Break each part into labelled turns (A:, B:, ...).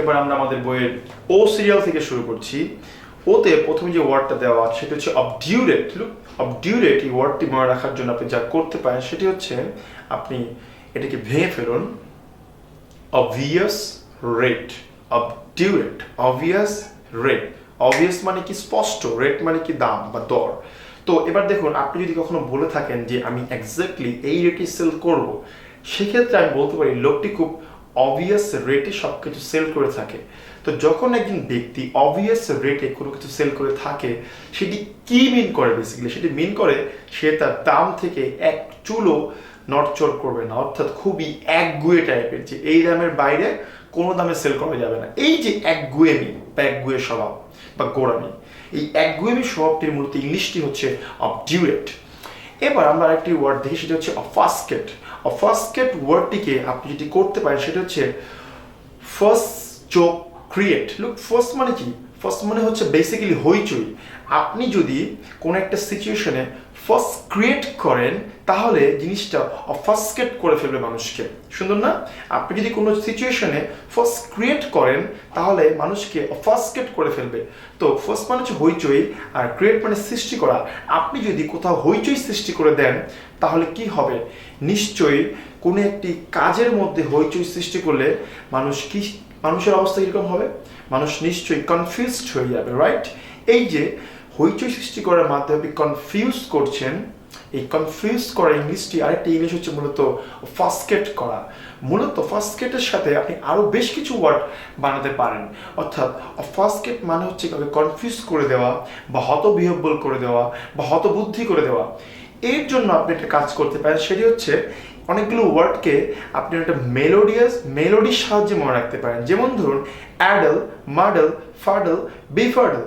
A: এবার আমরা আমাদের বইয়ের ও সিরিয়াল থেকে শুরু করছি। ওতে প্রথমে যে ওয়ার্ডটা দেওয়া আছে সেটা হচ্ছে অবডিউরেট। অবডিউরেট এই ওয়ার্ডটি মনে রাখার জন্য আপনি যা করতে পারেন সেটি হচ্ছে আপনি এটাকে ভেঙে ফেলুন। Obvious rate, obdurate, obvious rate. Obvious মানে কি স্পষ্ট, রেট মানে কি দাম বা দর। তো এবার দেখুন, আপনি যদি কখনো বলে থাকেন যে আমি এক্স্যাক্টলি এই রেটে সেল করব, সেক্ষেত্রে আমি বলতে পারি লোকটি খুব অবভিয়াস রেটে সব কিছু সেল করে থাকে। তো যখন একজন ব্যক্তি অবভিয়াস রেটে কোনো কিছু সেল করে থাকে, সেটি কি মিন করে? বেসিক্যালি সেটি মিন করে সে তার দাম থেকে এক চুলও নড়চড় করবে না, অর্থাৎ খুবই একগুয়ে টাইপের, যে এই দামের বাইরে কোনো দামে সেল করা যাবে না। এই যে একগুয়েমি বা একগুয়ে স্বভাব বা গোড়ামি, এই একগুয়েমি স্বভাবটির মূলত ইংলিশটি হচ্ছে অবডিউরেট। এবার আমরা আরেকটি ওয়ার্ড দেখি, সেটা হচ্ছে অফাস্কেট। অফাস্কেট ওয়ার্ডটিকে আপনি যেটি করতে পারেন সেটা হচ্ছে ফার্স্ট যোগ ক্রিয়েট। লুক, ফার্স্ট মানে কি? ফার্স্ট মানে হচ্ছে বেসিক্যালি হইচই। আপনি যদি কোনো একটা সিচুয়েশনে ফার্স্ট ক্রিয়েট করেন, তাহলে জিনিসটা অফাস্কেট করে ফেলবে মানুষকে। সুন্দর না? আপনি যদি কোনো সিচুয়েশনে ফার্স্ট ক্রিয়েট করেন, তাহলে মানুষকে অফাস্কেট করে ফেলবে। তো ফার্স্ট মানে হচ্ছে হইচই, আর ক্রিয়েট মানে সৃষ্টি করা। আপনি যদি কোথাও হইচই সৃষ্টি করে দেন, তাহলে কি হবে? নিশ্চয়ই কোনো একটি কাজের মধ্যে হইচই সৃষ্টি করলে মানুষের অবস্থা কীরকম হবে? মানুষ নিশ্চয়ই কনফিউজড হয়ে যাবে, রাইট? এই যে হইচই সৃষ্টি করার মাধ্যমে আপনি কনফিউজ করছেন, এই কনফিউজ করা ইংলিশটি আরেকটি ইংলিশ হচ্ছে মূলত ফাস্কেট করা। মূলত ফাস্কেটের সাথে আপনি আরও বেশ কিছু ওয়ার্ড বানাতে পারেন। অর্থাৎ ফাস্কেট মানে হচ্ছে কাউকে কনফিউজ করে দেওয়া, বা হতবিহ্বল করে দেওয়া, বা হতবুদ্ধি করে দেওয়া। এর জন্য আপনি একটা কাজ করতে পারেন, সেটি হচ্ছে অনেকগুলো ওয়ার্ডকে আপনি একটা মেলোডির সাহায্যে মনে রাখতে পারেন। যেমন ধরুন অ্যাডল, মাডল, ফাডল, বিফাডল,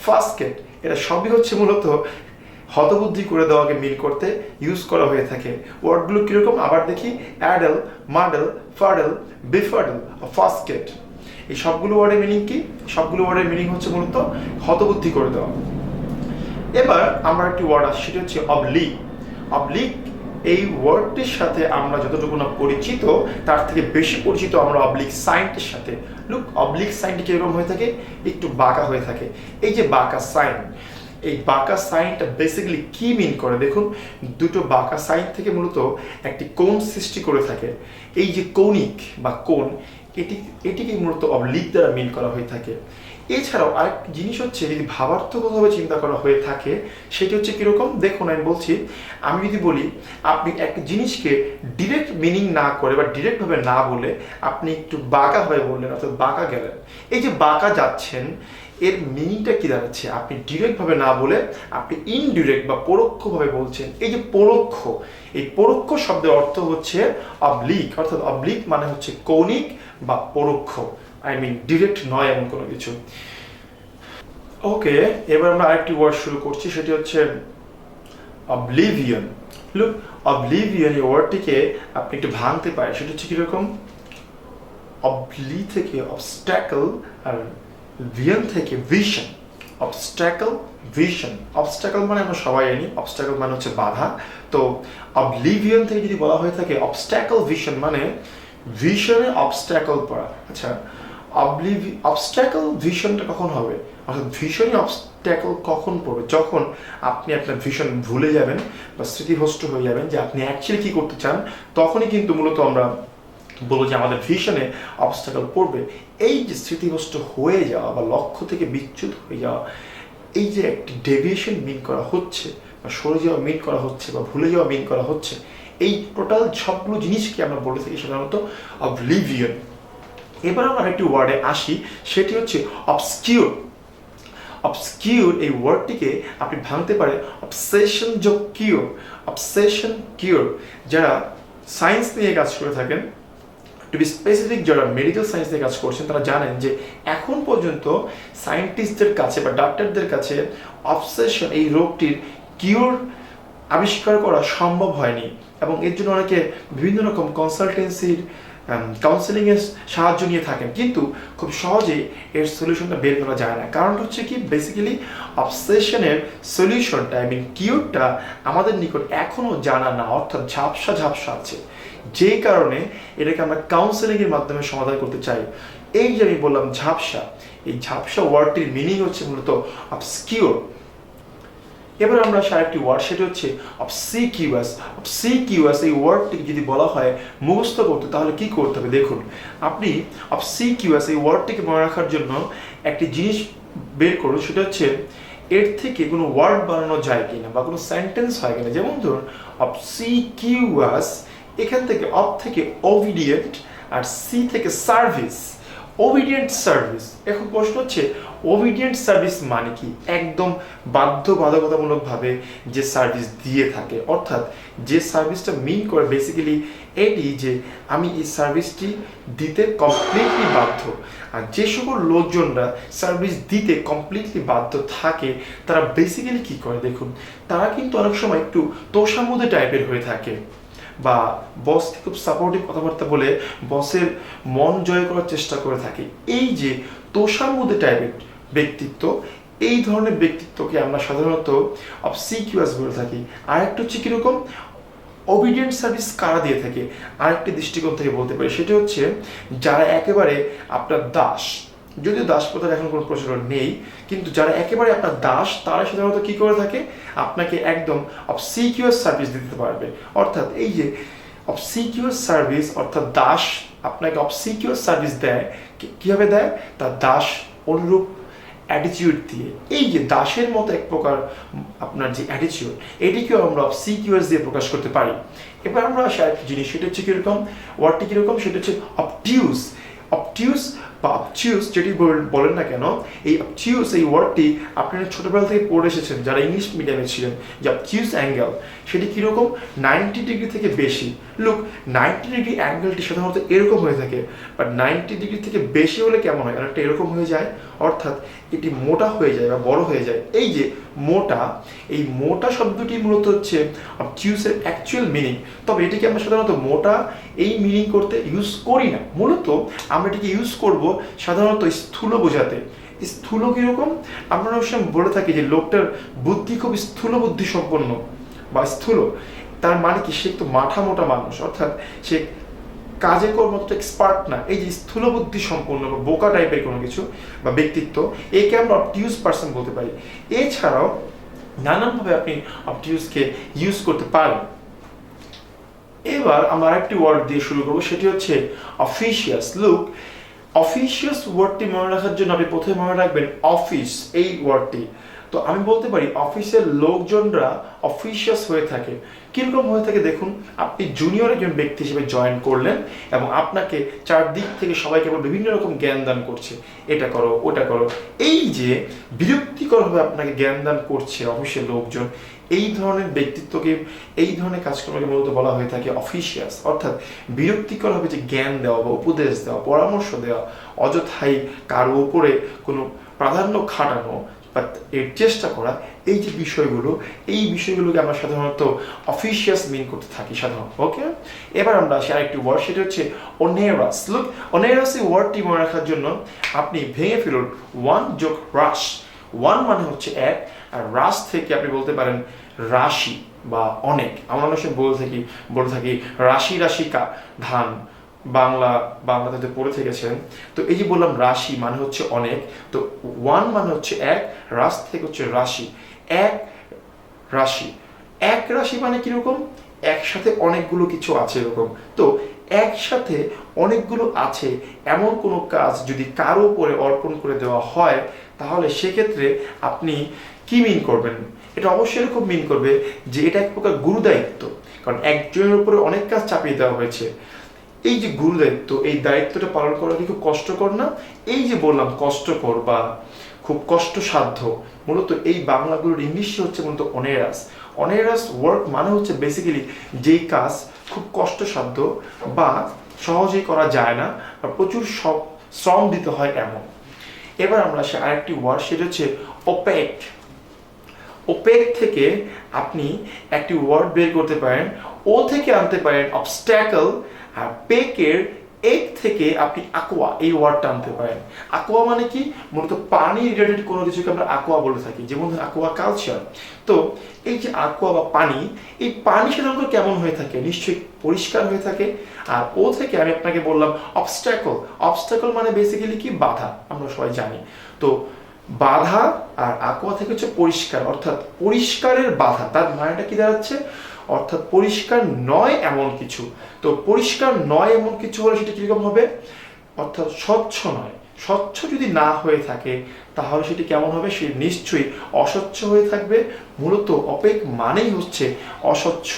A: ফাস্কেট। এটা সবই হচ্ছে মূলত হতবুদ্ধি করে দেওয়াকে মিন করতে ইউজ করা হয়ে থাকে। ওয়ার্ডগুলো কীরকম আবার দেখি? অ্যাডল, মাডল, ফাডল, বিফাডল, ফাস্কেট। এই সবগুলো ওয়ার্ডের মিনিং কি? সবগুলো ওয়ার্ডের মিনিং হচ্ছে মূলত হতবুদ্ধি করে দেওয়া। এবার আমরা একটি ওয়ার্ড আছে, সেটা হচ্ছে অবলিক। অবলিক এই ওয়ার্ডটির সাথে আমরা যতটুকু না পরিচিত, তার থেকে বেশি পরিচিত আমরা অবলিক সাইনটির সাথে। লুক, অবলিক সাইনটি কীরকম হয়ে থাকে? একটু বাঁকা হয়ে থাকে। এই যে বাঁকা সাইন, এই বাঁকা সাইনটা বেসিক্যালি কি মিন করে? দেখুন, দুটো বাঁকা সাইন থেকে মূলত একটি কোণ সৃষ্টি করে থাকে। এই যে কৌণিক বা কোণ, এটিকে মূলত অবলিক দ্বারা মিন করা হয়ে থাকে। এছাড়াও আরেকটি জিনিস হচ্ছে, যদি ভাবার্থকভাবে চিন্তা করা হয়ে থাকে, সেটি হচ্ছে কীরকম? দেখুন, আমি বলছি, আমি যদি বলি আপনি একটা জিনিসকে ডিরেক্ট মিনিং না করে বা ডিরেক্টভাবে না বলে আপনি একটু বাঁকাভাবে বললেন, অর্থাৎ বাঁকা গেলেন। এই যে বাঁকা যাচ্ছেন, এর মিনিংটা কি দাঁড়াচ্ছে? আপনি ডিরেক্টভাবে না বলে আপনি ইনডিরেক্ট বা পরোক্ষভাবে বলছেন। এই যে পরোক্ষ, এই পরোক্ষ শব্দের অর্থ হচ্ছে অবলিক। অর্থাৎ অবলিক মানে হচ্ছে কৌণিক বা পরোক্ষ, আই মিন ডিরেক্ট নয় এমন কোনো কিছু। ওকে, এবার আমরা আরেকটি ওয়ার্ড শুরু করছি, সেটি হচ্ছে অবলিভিয়ন। লুক, অবলিভিয়ন এই ওয়ার্ডটিকে আপনি একটু ভাঙতে পারেন। সেটা হচ্ছে কীরকম? অবলি থেকে অবস্ট্যাকল, আর ভিয়ন থেকে ভিশন। Obstacle, vision. অবস্ট্যাকল মানে আমরা সবাই জানি, অবস্ট্যাকল মানে হচ্ছে বাধা। তো অবলিভিয়ন থেকে যদি বলা হয়ে থাকে অবস্ট্যাকল ভিশন, মানে ভিশনে অবস্ট্যাকল পড়া। আচ্ছা, অবস্ট্যাকল ভিশনটা কখন হবে? অর্থাৎ ভিশনে অবস্ট্যাকল কখন পড়বে? যখন আপনি আপনার ভিশন ভুলে যাবেন বা স্মৃতিভ্রষ্ট হয়ে যাবেন যে আপনি অ্যাকচুয়ালি কী করতে চান, তখনই কিন্তু মূলত আমরা বলবো যে আমাদের ভিশনে অবস্ট্যাকল পড়বে। এই যে স্মৃতিভ্রষ্ট হয়ে যাওয়া বা লক্ষ্য থেকে বিচ্যুত হয়ে যাওয়া, এই যে একটি ডেভিয়েশন মিন করা হচ্ছে, বা সরে যাওয়া মিন করা হচ্ছে, বা ভুলে যাওয়া মিন করা হচ্ছে, এই টোটাল সবগুলো জিনিসকে আমরা বলে থাকি সাধারণত অবলিভিয়ন। এবার আমরা একটি ওয়ার্ডে আসি, সেটি হচ্ছে অবস্কিউর। অবস্কিউর এই ওয়ার্ডটিকে আপনি ভাঙতে পারে অবসেশন যোগ কিউর। অবসেশন কিউর। যারা সায়েন্স নিয়ে কাজ করে থাকেন, টু বি স্পেসিফিক যারা মেডিকেল সায়েন্স নিয়ে কাজ করছেন, তারা জানেন যে এখন পর্যন্ত সায়েন্টিস্টদের কাছে বা ডাক্তারদের কাছে অবসেশন এই রোগটির কিউর আবিষ্কার করা সম্ভব হয়নি, এবং এর জন্য অনেকে বিভিন্ন রকম কনসালটেন্সির কাউন্সেলিংয়ের সাহায্য নিয়ে থাকেন, কিন্তু খুব সহজেই এর সলিউশনটা বের করা যায় না। কারণটা হচ্ছে কি? বেসিক্যালি অবসেশনের সলিউশনটা, আই মিন কিউরটা আমাদের নিকট এখনও জানা না, অর্থাৎ ঝাপসা আছে। যেই কারণে এটাকে আমরা কাউন্সেলিংয়ের মাধ্যমে সমাধান করতে চাই। এই যে আমি বললাম ঝাপসা, এই ঝাপসা ওয়ার্ডটির মিনিং হচ্ছে মূলত অবস্কিউর। এবার আমরা আরেকটি ওয়ার্ড, সেটা হচ্ছে অবসিকিউয়াস। অবসিকিউয়াস এই ওয়ার্ডটিকে যদি বলা হয় মুখস্থ করতে, তাহলে কি করতে হবে দেখুন। আপনি অবসিকিউয়াস এই ওয়ার্ডটিকে মনে রাখার জন্য একটি জিনিস বের করুন, সেটা হচ্ছে এর থেকে কোনো ওয়ার্ড বানানো যায় কিনা বা কোনো সেন্টেন্স হয় কিনা। যেমন ধরুন অবসিকিউয়াস, এখান থেকে অব থেকে ওবিডিয়েন্ট আর সি থেকে সার্ভিস, ওবিডিয়েন্ট সার্ভিস। এখন প্রশ্ন হচ্ছে ওবিডিয়েন্ট সার্ভিস মানে কি? একদম বাধ্যবাধকতামূলকভাবে যে সার্ভিস দিয়ে থাকে, অর্থাৎ যে সার্ভিসটা মিন করে বেসিক্যালি এটি যে আমি এই সার্ভিসটি দিতে কমপ্লিটলি বাধ্য। আর যে সকল লোকজনরা সার্ভিস দিতে কমপ্লিটলি বাধ্য থাকে তারা বেসিক্যালি কি করে দেখুন, তারা কিন্তু অনেক সময় একটু তোষামোদে টাইপের হয়ে থাকে, বা বসকে খুব সাপোর্টিভ কথাবার্তা বলে বসের মন জয় করার চেষ্টা করে থাকে। এই যে তোষামোদে টাইপের ব্যক্তিত্ব, এই ধরনের ব্যক্তিত্বকে আমরা সাধারণত অবসিকিউয়াস বলে থাকি। আর একটা হচ্ছে কিরকম, ওবিডিয়েন্ট সার্ভিস কারা দিয়ে থাকে, আরেকটি দৃষ্টিকোণ থেকে বলতে পারি, সেটা হচ্ছে যারা একেবারে আপনার দাস। যদিও দাস প্রথার এখন কোনো প্রচলন নেই, কিন্তু যারা একেবারে আপনার দাস তারা সাধারণত কি করে থাকে, আপনাকে একদম অবসিকিউয়াস সার্ভিস দিতে পারবে। অর্থাৎ এই যে অবসিকিউয়াস সার্ভিস, অর্থাৎ দাস আপনাকে অবসিকিউয়াস সার্ভিস দেয়, কিভাবে দেয়, তার দাস অনুরূপ অ্যাটিটিউড দিয়ে। এই যে দাসের মতো এক প্রকার আপনার যে অ্যাটিটিউড, এটিকেও আমরা অবসিকিউয়াস দিয়ে প্রকাশ করতে পারি। এবার আমরা আসি আরেকটি জিনিস, সেটা হচ্ছে কিরকম, ওয়ার্ডটি কিরকম, সেটা হচ্ছে অবটিউস। অবটিউস বা অবটিউস যেটি বলেন না কেন, এই অবটিউস এই ওয়ার্ডটি আপনারা ছোটবেলা থেকে পড়ে এসেছেন যারা ইংলিশ মিডিয়ামে ছিলেন, যে অবটিউস অ্যাঙ্গেল সেটি কীরকম, 90 ডিগ্রি থেকে বেশি। লুক, 90 ডিগ্রি অ্যাঙ্গেলটি সাধারণত এরকম হয়ে থাকে, বাট 90 ডিগ্রি থেকে বেশি হলে কেমন হয়, অনেকটা এরকম হয়ে যায়, অর্থাৎ এটি মোটা হয়ে যায় বা বড় হয়ে যায়। এই যে মোটা, এই মোটা শব্দটি মূলত হচ্ছে অবটিউসের অ্যাকচুয়াল মিনিং। তবে এটিকে আমরা সাধারণত মোটা এই মিনিং করতে ইউজ করি না, মূলত আমরা এটিকে ইউজ করব সাধারণত স্থূল বোঝাতে। স্থূল কিরকম, আমরা অবশ্য বলে থাকি যে লোকটার বুদ্ধি খুব স্থূল বুদ্ধি সম্পন্ন বা স্থূল, তার মানে কি সে একটু মাথা মোটা মানুষ, অর্থাৎ সে কাজে কর্ম অত এক্সপার্ট না। এই যে স্থূল বুদ্ধি সম্পন্ন বা বোকা টাইপের কোনো কিছু বা ব্যক্তিত্ব, একে আমরা অবটিউস পার্সন বলতে পারি। এছাড়াও নানানভাবে আপনি অবটিউসকে ইউজ করতে পারেন। এবার আমরা আরেকটি ওয়ার্ড দিয়ে শুরু করবো, সেটি হচ্ছে অফিশিয়াস। লুক, অফিশিয়াস ওয়ার্ডটি মনে রাখার জন্য আপনি প্রথমে মনে রাখবেন অফিস এই ওয়ার্ডটি। তো আমি বলতে পারি অফিসের লোকজনরা অফিশিয়াস হয়ে থাকে। কিরকম হয়ে থাকে দেখুন, আপনি জুনিয়র একজন ব্যক্তি হিসেবে জয়েন করলেন এবং আপনাকে চারদিক থেকে সবাই কেবল বিভিন্ন রকম জ্ঞান দান করছে, এটা করো ওটা করো। এই যে বিরক্তিকরভাবে আপনাকে জ্ঞান দান করছে অফিসের লোকজন, এই ধরনের ব্যক্তিত্বকে, এই ধরনের কাজকর্মকে মূলত বলা হয়ে থাকে অফিশিয়াস। অর্থাৎ বিরক্তিকরভাবে যে জ্ঞান দেওয়া বা উপদেশ দেওয়া, পরামর্শ দেওয়া, অযথাই কারো উপরে কোনো প্রাধান্য খাটানো বা এর চেষ্টা করা, এই যে বিষয়গুলো, এই বিষয়গুলোকে আমরা সাধারণত অফিশিয়াস মিন করতে থাকি সাধারণত। ওকে, এবার আমরা আসি আরেকটি ওয়ার্ড, সেটা হচ্ছে ওনেরাস। লুক, ওনেরাস এই ওয়ার্ডটি মনে রাখার জন্য আপনি ভেঙে ফেলুন ওয়ান যোগ রাস। ওয়ান মানে হচ্ছে এক, আর রাস থেকে আপনি বলতে পারেন রাশি বা অনেক। আমরা অনেক সময় বলে থাকি রাশি রাশি ধান, বাংলাতে পড়ে থেকেছেন। তো এই যে বললাম রাশি মানে হচ্ছে অনেক, তো ওয়ান মানে হচ্ছে এক, রাস থেকে হচ্ছে রাশি, এক রাশি। এক রাশি মানে কিরকম, একসাথে অনেকগুলো কিছু আছে এরকম। তো একসাথে অনেকগুলো আছে এমন কোনো কাজ যদি কারো উপরে অর্পণ করে দেওয়া হয়, তাহলে সেক্ষেত্রে আপনি কি মিন করবেন, এটা অবশ্যই এরকম মিন করবে যে এটা এক প্রকার গুরুদায়িত্ব, কারণ একজনের উপরে অনেক কাজ চাপিয়ে দেওয়া হয়েছে। এই যে গুরুদায়িত্ব, এই দায়িত্বটা পালন করা কি খুব কষ্টকর না? এই যে বললাম কষ্টকর বা খুব কষ্টসাধ্য, মূলত এই বাংলাগুলোর ইংলিশ হচ্ছে মূলত অনেরাস। অনেরাস ওয়ার্ক মানে হচ্ছে বেসিক্যালি যেই কাজ খুব কষ্টসাধ্য বা সহজেই করা যায় না বা প্রচুর শ্রম দিতে হয় এমন। এবার আমরা আসি আরেকটি ওয়ার্ড, সেটা হচ্ছে ওপেক। ওপেক থেকে আপনি একটি ওয়ার্ড বের করতে পারেন, ও থেকে আনতে পারেন অবস্ট্যাকল, আর পেকের এগ থেকে আপনি aqua এই ওয়ার্ডটা আনতে পারেন। aqua মানে কি, মূলত পানি রিলেটেড কোনো কিছুকে আমরা aqua বলে থাকি, যেমন aqua কালচার। তো এই যে aqua বা পানি, এই পানি সাধারণত কেমন হয়ে থাকে, নিশ্চয়ই পরিষ্কার হয়ে থাকে। আর ও থেকে আমি আপনাকে বললাম অবস্ট্যাকল। অবস্ট্যাকল মানে বেসিক্যালি কি, বাধা, আমরা সবাই জানি। তো বাধা আর aqua থেকে হচ্ছে পরিষ্কার, অর্থাৎ পরিষ্কারের বাধা, তার মানেটা কি দাঁড়াচ্ছে, অর্থাৎ পরিষ্কার নয় এমন কিছু। তো পরিষ্কার নয় এমন কিছু হলে সেটা কিরকম হবে, অর্থাৎ স্বচ্ছ নয়। স্বচ্ছ যদি না হয়ে থাকে তাহলে সেটি কেমন হবে, সে নিশ্চয়ই অস্বচ্ছ হয়ে থাকবে। মূলত অপেক মানেই হচ্ছে অস্বচ্ছ।